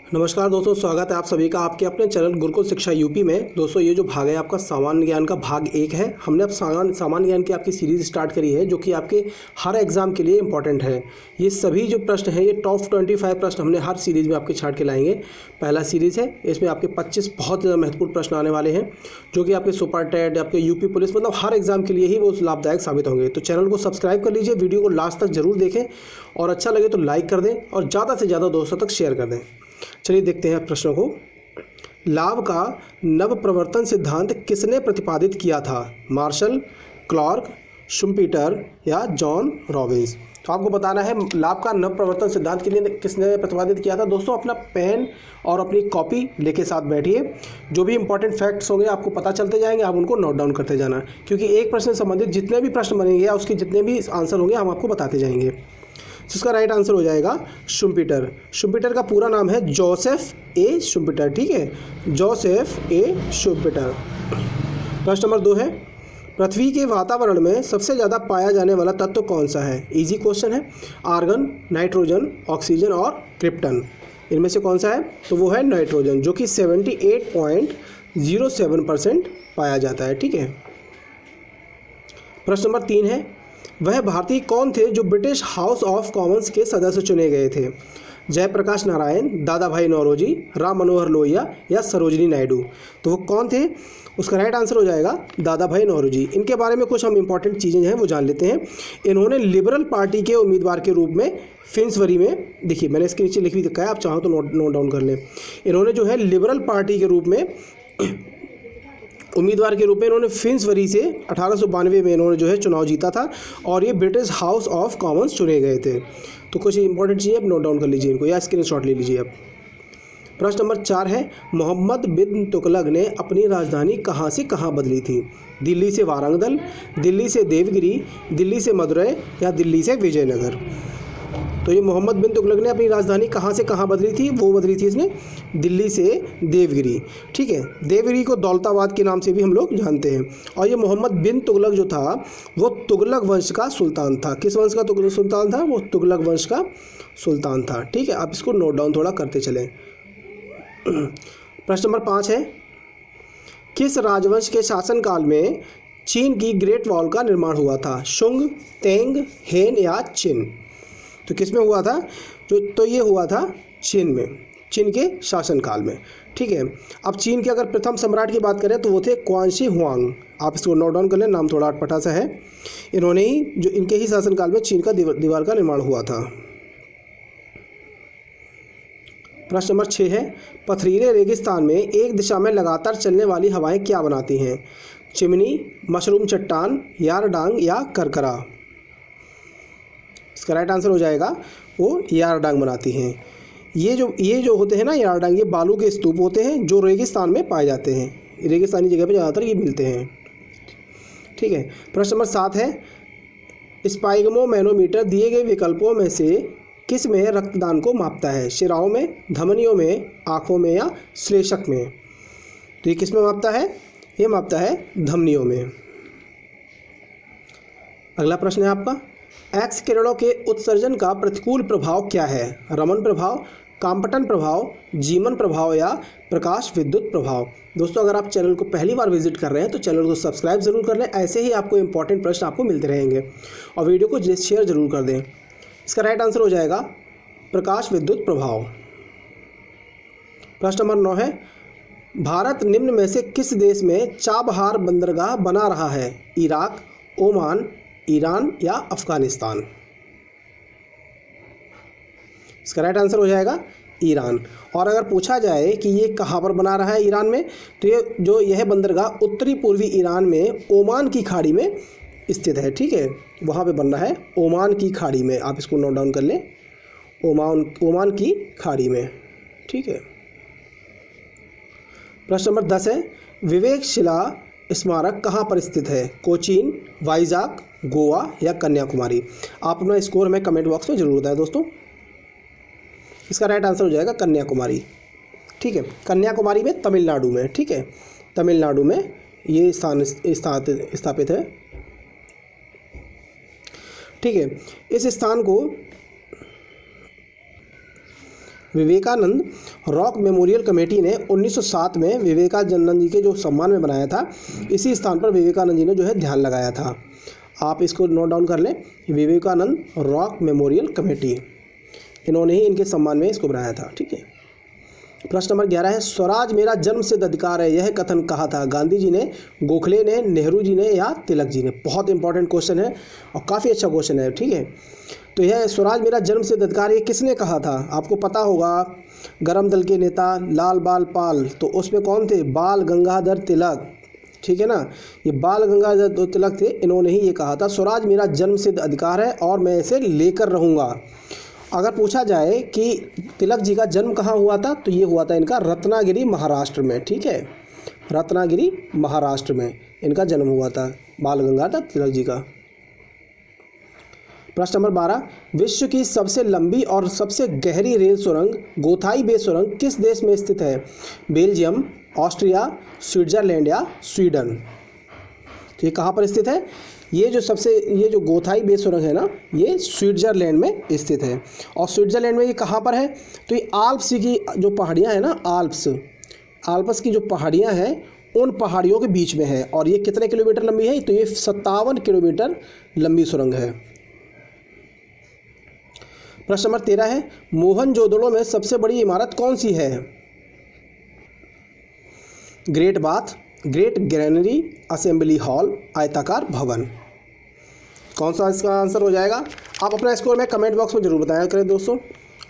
नमस्कार दोस्तों, स्वागत है आप सभी का आपके अपने चैनल गुरुकुल शिक्षा यूपी में। दोस्तों ये जो भाग है आपका सामान्य ज्ञान का भाग 1 है। हमने अब सामान्य ज्ञान की आपकी सीरीज़ स्टार्ट करी है जो कि आपके हर एग्ज़ाम के लिए इंपॉर्टेंट है। ये सभी जो प्रश्न हैं ये टॉप 25 प्रश्न हमने हर सीरीज़ में आपके छाट के लाएंगे। पहला सीरीज़ है, इसमें आपके 25 बहुत ज़्यादा महत्वपूर्ण प्रश्न आने वाले हैं जो कि आपके सुपर टेट, आपके यूपी पुलिस, मतलब हर एग्ज़ाम के लिए ही वो लाभदायक साबित होंगे। तो चैनल को सब्सक्राइब कर लीजिए, वीडियो को लास्ट तक जरूर देखें और अच्छा लगे तो लाइक कर दें और ज़्यादा से ज़्यादा दोस्तों तक शेयर कर दें। चलिए देखते हैं प्रश्नों को। लाभ का नव प्रवर्तन सिद्धांत किसने प्रतिपादित किया था? मार्शल, क्लार्क, शुम्पीटर या जॉन रॉबिन्स? तो आपको बताना है लाभ का नव प्रवर्तन सिद्धांत किसने प्रतिपादित किया था। दोस्तों अपना पेन और अपनी कॉपी लेके साथ बैठिए, जो भी इंपॉर्टेंट फैक्ट्स होंगे आपको पता चलते जाएंगे, आप उनको नोट डाउन करते जाना, क्योंकि एक प्रश्न से संबंधित जितने भी प्रश्न बनेंगे या उसके जितने भी आंसर होंगे हम आपको बताते जाएंगे। इसका राइट आंसर हो जाएगा शुम्पीटर। शुम्पीटर का पूरा नाम है जोसेफ ए शुम्पीटर, ठीक है, जोसेफ ए शुम्पीटर। प्रश्न नंबर 2 है, पृथ्वी के वातावरण में सबसे ज़्यादा पाया जाने वाला तत्व कौन सा है? इजी क्वेश्चन है। आर्गन, नाइट्रोजन, ऑक्सीजन और क्रिप्टन, इनमें से कौन सा है? तो वो है नाइट्रोजन, जो कि 78.07% पाया जाता है, ठीक है। प्रश्न नंबर 3 है, वह भारतीय कौन थे जो ब्रिटिश हाउस ऑफ कॉमन्स के सदस्य चुने गए थे? जयप्रकाश नारायण, दादा भाई नौरोजी, राम मनोहर लोहिया या सरोजिनी नायडू? तो वो कौन थे? उसका राइट आंसर हो जाएगा दादा भाई नौरोजी। इनके बारे में कुछ हम इंपॉर्टेंट चीज़ें हैं वो जान लेते हैं। इन्होंने लिबरल पार्टी के उम्मीदवार के रूप में फिन्सबरी में, देखिए मैंने इसके नीचे लिख भी रखा है, आप चाहो तो नोट डाउन कर लें। इन्होंने जो है लिबरल पार्टी के रूप में उम्मीदवार के रूप में इन्होंने फिन्सबरी से 1892 में इन्होंने जो है चुनाव जीता था और ये ब्रिटिश हाउस ऑफ कॉमन्स चुने गए थे। तो कुछ इंपॉर्टेंट चीज़ें आप नोट डाउन कर लीजिए इनको, या स्क्रीनशॉट ले लीजिए आप। प्रश्न नंबर 4 है, मोहम्मद बिन तुगलक ने अपनी राजधानी कहाँ से कहाँ बदली थी? दिल्ली से वारंगल, दिल्ली से देवगिरी, दिल्ली से मदुरै या दिल्ली से विजयनगर? तो ये मोहम्मद बिन तुगलक ने अपनी राजधानी कहाँ से कहाँ बदली थी? वो बदली थी इसने दिल्ली से देवगिरी, ठीक है। देवगिरी को दौलताबाद के नाम से भी हम लोग जानते हैं। और ये मोहम्मद बिन तुगलक जो था वो तुगलक वंश का सुल्तान था। किस वंश का सुल्तान था? वो तुगलक वंश का सुल्तान था, ठीक है। आप इसको नोट डाउन थोड़ा करते चलें। प्रश्न नंबर 5 है, किस राजवंश के शासनकाल में चीन की ग्रेट वॉल का निर्माण हुआ था? शुंग, तेंग, हेन या चिन? तो किस में हुआ था? तो ये हुआ था चीन में, चीन के शासनकाल में, ठीक है। अब चीन के अगर प्रथम सम्राट की बात करें तो वो थे क्वानशी हुआंग। आप इसको नोट डाउन कर लें, नाम थोड़ा अटपटा सा है। इन्होंने ही जो इनके ही शासनकाल में चीन का दीवार का निर्माण हुआ था। प्रश्न नंबर 6 है, पथरीले रेगिस्तान में एक दिशा में लगातार चलने वाली हवाएं क्या बनाती हैं? चिमनी, मशरूम चट्टान, यारडांग या करकरा? इसका राइट आंसर हो जाएगा वो यारडांग बनाती हैं। ये जो होते हैं ना यारडांग, ये बालू के स्तूप होते हैं जो रेगिस्तान में पाए जाते हैं। रेगिस्तानी जगह पे ज़्यादातर ये मिलते हैं, ठीक है। प्रश्न नंबर 7 है, स्पाइगमोमैनोमीटर दिए गए विकल्पों में से किस में रक्तदान को मापता है? शिराओं में, धमनियों में, आँखों में या श्लेष्मक में? तो ये किस में मापता है? ये मापता है धमनियों में। अगला प्रश्न है आपका, एक्स किरणों के उत्सर्जन का प्रतिकूल प्रभाव क्या है? रमन प्रभाव, काम्पटन प्रभाव, जीमन प्रभाव या प्रकाश विद्युत प्रभाव? दोस्तों अगर आप चैनल को पहली बार विजिट कर रहे हैं तो चैनल को सब्सक्राइब जरूर कर लें, ऐसे ही आपको इंपॉर्टेंट प्रश्न आपको मिलते रहेंगे। और वीडियो को शेयर जरूर कर दें। इसका राइट आंसर हो जाएगा प्रकाश विद्युत प्रभाव। प्रश्न नंबर 9 है, भारत निम्न में से किस देश में चाबहार बंदरगाह बना रहा है? इराक, ओमान, ईरान या अफगानिस्तान? इसका राइट आंसर हो जाएगा ईरान। और अगर पूछा जाए कि ये कहाँ पर बना रहा है ईरान में, तो यह बंदरगाह उत्तरी पूर्वी ईरान में ओमान की खाड़ी में स्थित है, ठीक है। वहाँ पे बन रहा है ओमान की खाड़ी में, आप इसको नोट डाउन कर लें, ओमान की खाड़ी में, ठीक है। प्रश्न नंबर 10 है, विवेकशिला स्मारक कहाँ पर स्थित है? कोचीन, वाइजाग, गोवा या कन्याकुमारी? आप अपना स्कोर हमें कमेंट बॉक्स में जरूर बताएं दोस्तों। इसका राइट आंसर हो जाएगा कन्याकुमारी, ठीक है। कन्याकुमारी में तमिलनाडु में, ठीक है, तमिलनाडु में ये स्थान स्थापित है, ठीक है। इस स्थान को विवेकानंद रॉक मेमोरियल कमेटी ने 1907 में विवेकानंद जी के जो सम्मान में बनाया था, इसी स्थान पर विवेकानंद जी ने जो है ध्यान लगाया था। आप इसको नोट डाउन कर लें, विवेकानंद रॉक मेमोरियल कमेटी, इन्होंने ही इनके सम्मान में इसको बनाया था। ठीक है। प्रश्न नंबर 11 है, स्वराज मेरा जन्मसिद्ध अधिकार है, यह कथन कहा था? गांधी जी ने, गोखले ने, नेहरू जी ने या तिलक जी ने? बहुत इंपॉर्टेंट क्वेश्चन है और काफ़ी अच्छा क्वेश्चन है। ठीक है। तो यह स्वराज मेरा जन्मसिद्ध अधिकार ये किसने कहा था? आपको पता होगा, गरम दल के नेता लाल बाल पाल, तो उसमें कौन थे? बाल गंगाधर तिलक। ठीक है ना, ये बाल गंगाधर तिलक थे, इन्होंने ही ये कहा था स्वराज मेरा जन्मसिद्ध अधिकार है और मैं इसे लेकर रहूँगा। अगर पूछा जाए कि तिलक जी का जन्म कहाँ हुआ था, तो ये हुआ था इनका रत्नागिरी महाराष्ट्र में। ठीक है, रत्नागिरी महाराष्ट्र में इनका जन्म हुआ था बाल गंगाधर तिलक जी का। प्रश्न नंबर 12, विश्व की सबसे लंबी और सबसे गहरी रेल सुरंग गोथाई बे सुरंग किस देश में स्थित है? बेल्जियम, ऑस्ट्रिया, स्विट्जरलैंड या स्वीडन? तो ये कहाँ पर स्थित है? ये जो गोथाई बे सुरंग है ना, ये स्विट्जरलैंड में स्थित है। और स्विट्जरलैंड में ये कहाँ पर है? तो ये आल्प्स की जो पहाड़ियाँ हैं ना, आल्प्स की जो पहाड़ियाँ हैं, उन पहाड़ियों के बीच में है। और ये कितने किलोमीटर लंबी है? तो ये 57 किलोमीटर लंबी सुरंग है। प्रश्न नंबर 13 है, मोहनजोदड़ो में सबसे बड़ी इमारत कौन सी है? Great bath, great granary, assembly hall, आयताकार भवन? कौन सा इसका आंसर हो जाएगा? आप अपना स्कोर में कमेंट बॉक्स में जरूर बताया करें दोस्तों।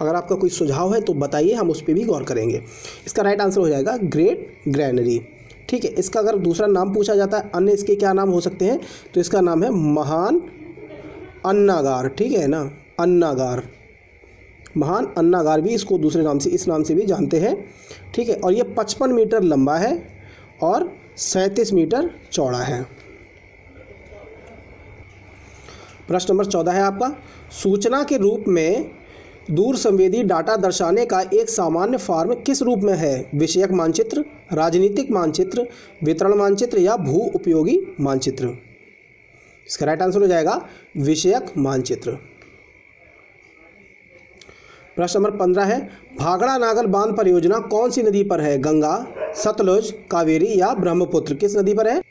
अगर आपका कोई सुझाव है तो बताइए, हम उस पर भी गौर करेंगे। इसका राइट आंसर हो जाएगा ग्रेट ग्रैनरी। ठीक है। इसका अगर दूसरा नाम पूछा जाता है, अन्य इसके क्या नाम हो सकते हैं, तो इसका नाम है महान अन्नागार। ठीक है ना, अन्नागार, महान अन्नागार भी इसको दूसरे नाम से, इस नाम से भी जानते हैं। ठीक है। और ये 55 मीटर लंबा है और 37 मीटर चौड़ा है। प्रश्न नंबर 14 है आपका, सूचना के रूप में दूर संवेदी डाटा दर्शाने का एक सामान्य फॉर्म किस रूप में है? विषयक मानचित्र, राजनीतिक मानचित्र, वितरण मानचित्र या भू उपयोगी मानचित्र? इसका राइट आंसर हो जाएगा विषयक मानचित्र। प्रश्न नंबर 15 है, भाखड़ा नागल बांध परियोजना कौन सी नदी पर है? गंगा, सतलुज, कावेरी या ब्रह्मपुत्र? किस नदी पर है?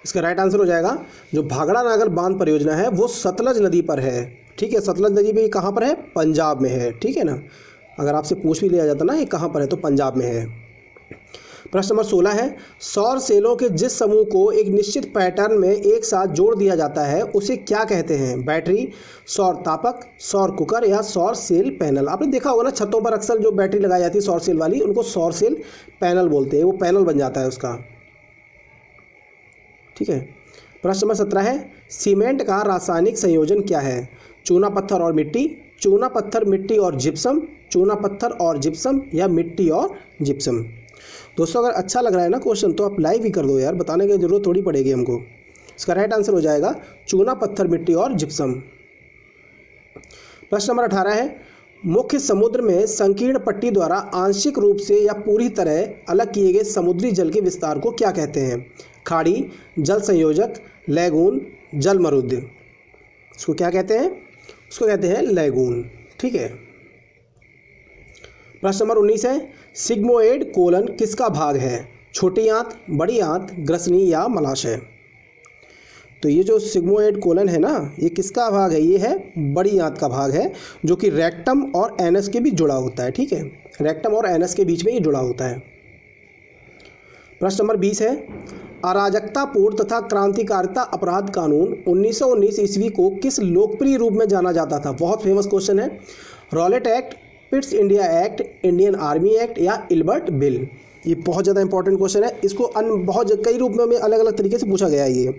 इसका राइट आंसर हो जाएगा, जो भाखड़ा नागल बांध परियोजना है वो सतलज नदी पर है। ठीक है। सतलज नदी भी कहाँ पर है? पंजाब में है। ठीक है ना, अगर आपसे पूछ भी लिया जाता ना ये कहाँ पर है, तो पंजाब में है। प्रश्न नंबर 16 है, सौर सेलों के जिस समूह को एक निश्चित पैटर्न में एक साथ जोड़ दिया जाता है उसे क्या कहते हैं? बैटरी, सौर तापक, सौर कुकर या सौर सेल पैनल? आपने देखा होगा ना, छतों पर अक्सर जो बैटरी लगाई जाती है सौर सेल वाली, उनको सौर सेल पैनल बोलते हैं। वो पैनल बन जाता है उसका। ठीक है। प्रश्न नंबर 17 है, सीमेंट का रासायनिक संयोजन क्या है? चूना पत्थर और मिट्टी, चूना पत्थर मिट्टी और जिप्सम, चूना पत्थर और जिप्सम या मिट्टी और जिप्सम? दोस्तों अगर अच्छा लग रहा है ना क्वेश्चन तो आप लाइक भी कर दो यार, बताने की जरूरत थोड़ी पड़ेगी हमको। इसका राइट आंसर हो जाएगा चूना पत्थर मिट्टी और जिप्सम। प्रश्न नंबर 18 है, मुख्य समुद्र में संकीर्ण पट्टी द्वारा आंशिक रूप से या पूरी तरह अलग किए गए समुद्री जल के विस्तार को क्या कहते हैं? खाड़ी, जल संयोजक, लैगून, जल मरुद? इसको क्या कहते हैं? उसको कहते हैं लैगून। ठीक है। प्रश्न नंबर 19 है, सिग्मोइड कोलन किसका भाग है? छोटी आंत, बड़ी आंत, ग्रसनी या मलाशय? तो ये जो सिग्मोइड कोलन है ना, ये किसका भाग है? ये है बड़ी आंत का भाग है, जो कि रेक्टम और एनस के बीच जुड़ा होता है। ठीक है, रेक्टम और एनस के बीच में ये जुड़ा होता है। प्रश्न नंबर 20 है, अराजकतापूर्ण तथा क्रांतिकारिता अपराध कानून 1919 ईस्वी को किस लोकप्रिय रूप में जाना जाता था? बहुत फेमस क्वेश्चन है। Rowlatt act, Pitt's India act, Indian army act या इल्बर्ट बिल? ये बहुत ज़्यादा इंपॉर्टेंट क्वेश्चन है। इसको कई रूप में अलग अलग तरीके से पूछा गया है ये।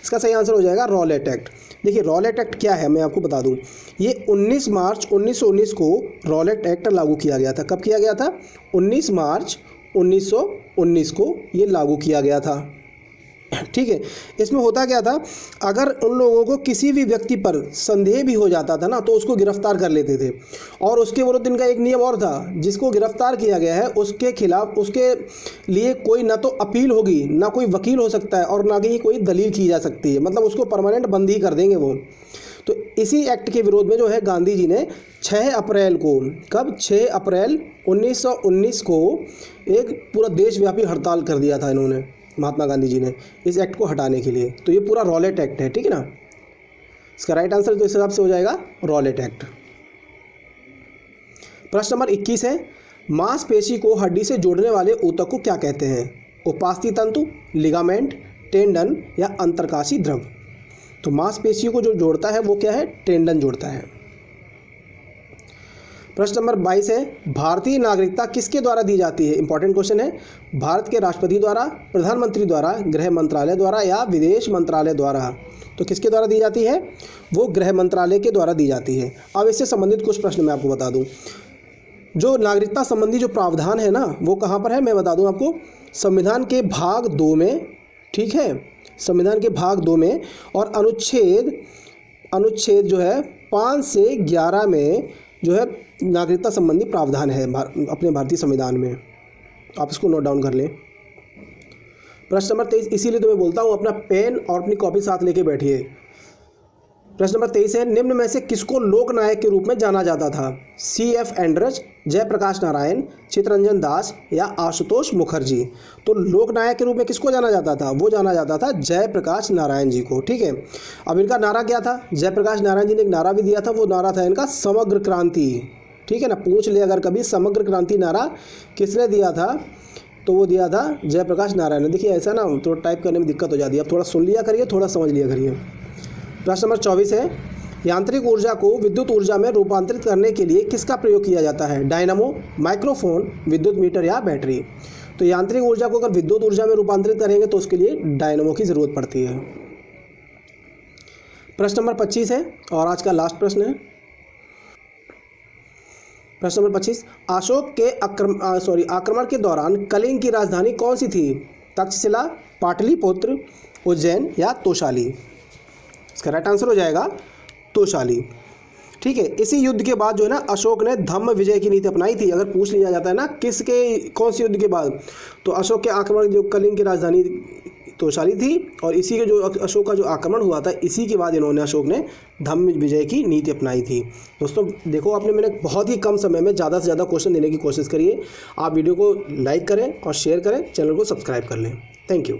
इसका सही आंसर हो जाएगा रॉलेट एक्ट। देखिए रॉलेट एक्ट क्या है, मैं आपको बता दूं। ये 19 मार्च 1919 को रॉलेट एक्ट लागू किया गया था। कब किया गया था? 19 मार्च 1919 को ये लागू किया गया था। ठीक है। इसमें होता क्या था, अगर उन लोगों को किसी भी व्यक्ति पर संदेह भी हो जाता था ना, तो उसको गिरफ्तार कर लेते थे। और उसके विरुद्ध इनका एक नियम और था, जिसको गिरफ्तार किया गया है उसके खिलाफ, उसके लिए कोई ना तो अपील होगी, ना कोई वकील हो सकता है और ना ही कोई दलील की जा सकती है। मतलब उसको परमानेंट बंदी कर देंगे वो। तो इसी एक्ट के विरोध में जो है गांधी जी ने 6 अप्रैल को, कब, 6 अप्रैल 1919 को एक पूरा देशव्यापी हड़ताल कर दिया था इन्होंने, महात्मा गांधी जी ने, इस एक्ट को हटाने के लिए। तो ये पूरा रॉलेट एक्ट है, ठीक है ना। इसका राइट आंसर तो इस हिसाब से हो जाएगा रॉलेट एक्ट। प्रश्न नंबर 21 है, मांसपेशी को हड्डी से जोड़ने वाले ऊतक को क्या कहते हैं? उपास्थि तंतु, लिगामेंट, टेंडन या अंतरकाशी द्रव। तो मांसपेशियों को जो जोड़ता है वो क्या है? टेंडन जोड़ता है। प्रश्न नंबर 22 है, भारतीय नागरिकता किसके द्वारा दी जाती है? इंपॉर्टेंट क्वेश्चन है। भारत के राष्ट्रपति द्वारा, प्रधानमंत्री द्वारा, गृह मंत्रालय द्वारा या विदेश मंत्रालय द्वारा? तो किसके द्वारा दी जाती है? वो गृह मंत्रालय के द्वारा दी जाती है। अब इससे संबंधित कुछ प्रश्न मैं आपको बता दूं। जो नागरिकता संबंधी जो प्रावधान है ना, वो कहाँ पर है मैं बता दूं आपको, संविधान के भाग 2 में, ठीक है, संविधान के भाग 2 में, और अनुच्छेद जो है 5 से 11 में जो है नागरिकता संबंधी प्रावधान है अपने भारतीय संविधान में। आप इसको नोट डाउन कर लें। प्रश्न नंबर 23, इसीलिए तो मैं बोलता हूँ अपना पेन और अपनी कॉपी साथ लेके बैठिए। प्रश्न नंबर 23 है, निम्न में से किसको लोकनायक के रूप में जाना जाता था? C.F. एंड्रज, जयप्रकाश नारायण, चित्तरंजन दास या आशुतोष मुखर्जी? तो लोकनायक के रूप में किसको जाना जाता था? वो जाना जाता था जयप्रकाश नारायण जी को, ठीक है। अब इनका नारा क्या था? जयप्रकाश नारायण जी ने एक नारा भी दिया था, वो नारा था इनका समग्र क्रांति, ठीक है ना। पूछ ले अगर कभी, समग्र क्रांति नारा किसने दिया था? तो वो दिया था जयप्रकाश नारायण ने। देखिए ऐसा ना थोड़ा टाइप करने में दिक्कत हो जाती है, अब थोड़ा सुन लिया करिए, थोड़ा समझ लिया करिए। प्रश्न नंबर 24 है, यांत्रिक ऊर्जा को विद्युत ऊर्जा में रूपांतरित करने के लिए किसका प्रयोग किया जाता है? डायनामो, माइक्रोफोन, विद्युत मीटर या बैटरी? तो यांत्रिक ऊर्जा को अगर विद्युत ऊर्जा में रूपांतरित करेंगे तो उसके लिए डायनामो की ज़रूरत पड़ती है। प्रश्न नंबर 25 है और आज का लास्ट प्रश्न है। प्रश्न नंबर 25, अशोक के आक्रमण के दौरान कलिंग की राजधानी कौन सी थी? तक्षशिला, पाटलिपुत्र, उज्जैन या तोशाली? इसका राइट आंसर हो जाएगा तोशाली, ठीक है। इसी युद्ध के बाद जो है ना अशोक ने धम्म विजय की नीति अपनाई थी। अगर पूछ लिया जाता है ना किसके, कौन से युद्ध के बाद, तो अशोक के आक्रमण, जो कलिंग की राजधानी तोशाली थी, और इसी के जो अशोक का जो आक्रमण हुआ था, इसी के बाद इन्होंने, अशोक ने धम्म विजय की नीति अपनाई थी। दोस्तों देखो, मैंने बहुत ही कम समय में ज़्यादा से ज़्यादा क्वेश्चन देने की कोशिश करिए। आप वीडियो को लाइक करें और शेयर करें, चैनल को सब्सक्राइब कर लें। Thank you.